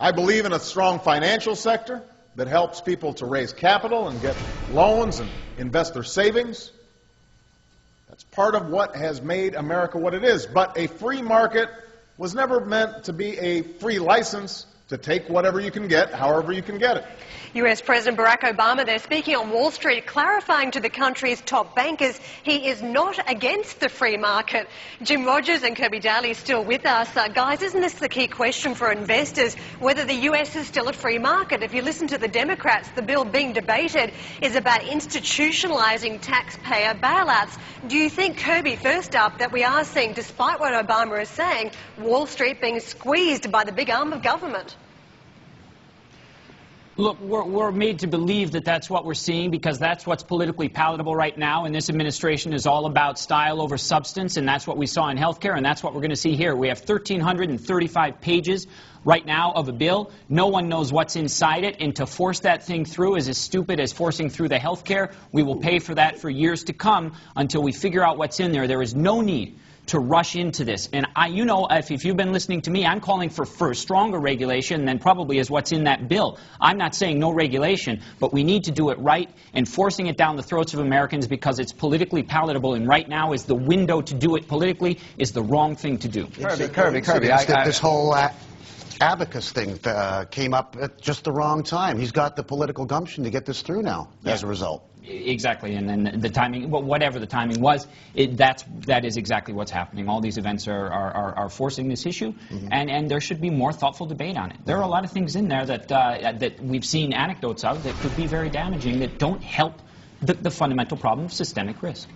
I believe in a strong financial sector that helps people to raise capital and get loans and invest their savings. That's part of what has made America what it is. But a free market was never meant to be a free license to take whatever you can get, however you can get it. US President Barack Obama there speaking on Wall Street, clarifying to the country's top bankers he is not against the free market. Jim Rogers and Kirby Daly still with us. Guys, isn't this the key question for investors, whether the US is still a free market? If you listen to the Democrats, the bill being debated is about institutionalizing taxpayer bailouts. Do you think, Kirby, first up, that we are seeing, despite what Obama is saying, Wall Street being squeezed by the big arm of government? Look, we're made to believe that that's what we're seeing because that's what's politically palatable right now, and this administration is all about style over substance, and that's what we saw in healthcare, and that's what we're going to see here. We have 1,335 pages right now of a bill. No one knows what's inside it, and to force that thing through is as stupid as forcing through the healthcare. We will pay for that for years to come until we figure out what's in there. There is no need to rush into this. And you know, if you've been listening to me, I'm calling for stronger regulation than probably is what's in that bill. I'm not saying no regulation, but we need to do it right, and forcing it down the throats of Americans because it's politically palatable, and right now is the window to do it politically, is the wrong thing to do. Kirby, this whole abacus thing came up at just the wrong time. He's got the political gumption to get this through now as a result. Exactly, and then the timing, well, whatever the timing was, that is exactly what's happening. All these events are forcing this issue, and there should be more thoughtful debate on it. There are a lot of things in there that we've seen anecdotes of that could be very damaging, that don't help the fundamental problem of systemic risk.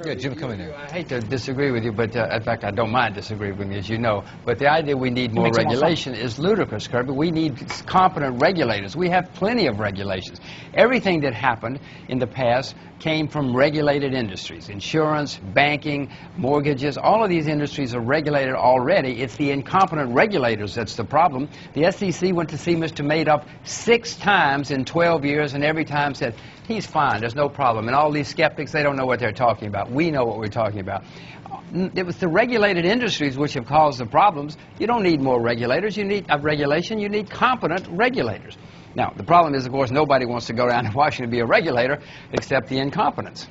Yeah, Jim, come in here. I hate to disagree with you, but in fact, I don't mind disagreeing with you, as you know. But the idea we need more regulation is ludicrous, Kirby. We need competent regulators. We have plenty of regulations. Everything that happened in the past came from regulated industries. Insurance, banking, mortgages, all of these industries are regulated already. It's the incompetent regulators that's the problem. The SEC went to see Mr. Madoff 6 times in 12 years, and every time said, he's fine, there's no problem. And all these skeptics, they don't know what they're talking about. We know what we're talking about. It was the regulated industries which have caused the problems. You don't need more regulators. You need regulation. You need competent regulators. Now, the problem is, of course, nobody wants to go down to Washington to be a regulator except the incompetents.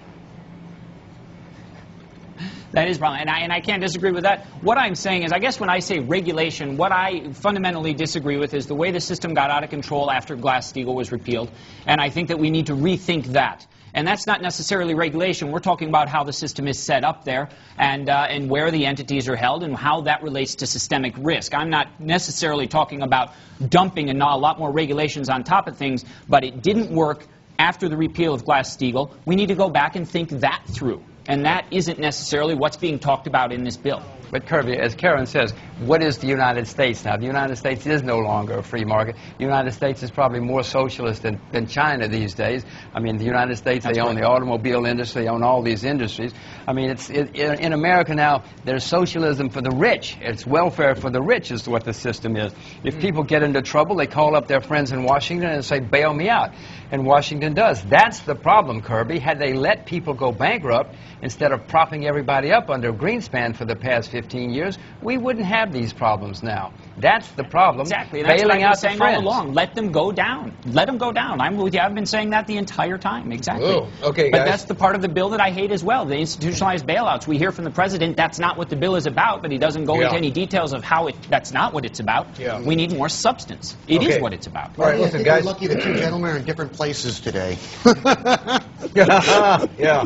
That is wrong, and I can't disagree with that. What I'm saying is, I guess when I say regulation, what I fundamentally disagree with is the way the system got out of control after Glass-Steagall was repealed, and I think that we need to rethink that. And that's not necessarily regulation. We're talking about how the system is set up there and where the entities are held and how that relates to systemic risk. I'm not necessarily talking about dumping a lot more regulations on top of things, but it didn't work after the repeal of Glass-Steagall. We need to go back and think that through. And that isn't necessarily what's being talked about in this bill. But Kirby, as Karen says, what is the United States now? The United States is no longer a free market. The United States is probably more socialist than China these days. I mean, the United States, they own the automobile industry, they own all these industries. I mean, in America now, there's socialism for the rich. It's welfare for the rich is what the system is. If people get into trouble, they call up their friends in Washington and say, bail me out. And Washington does. That's the problem, Kirby. Had they let people go bankrupt, instead of propping everybody up under Greenspan for the past 15 years, we wouldn't have these problems now. That's the problem. Exactly. And that's what I've been saying all along. Let them go down. Let them go down. I'm with you. I've been saying that the entire time. Exactly. Whoa. Okay, guys. But that's the part of the bill that I hate as well, the institutionalized bailouts. We hear from the president that's not what the bill is about, but he doesn't go into any details of how that's not what it's about. Yeah. We need more substance. It is what it's about. All right, listen, guys. We're lucky the two gentlemen are in different places today. Yeah.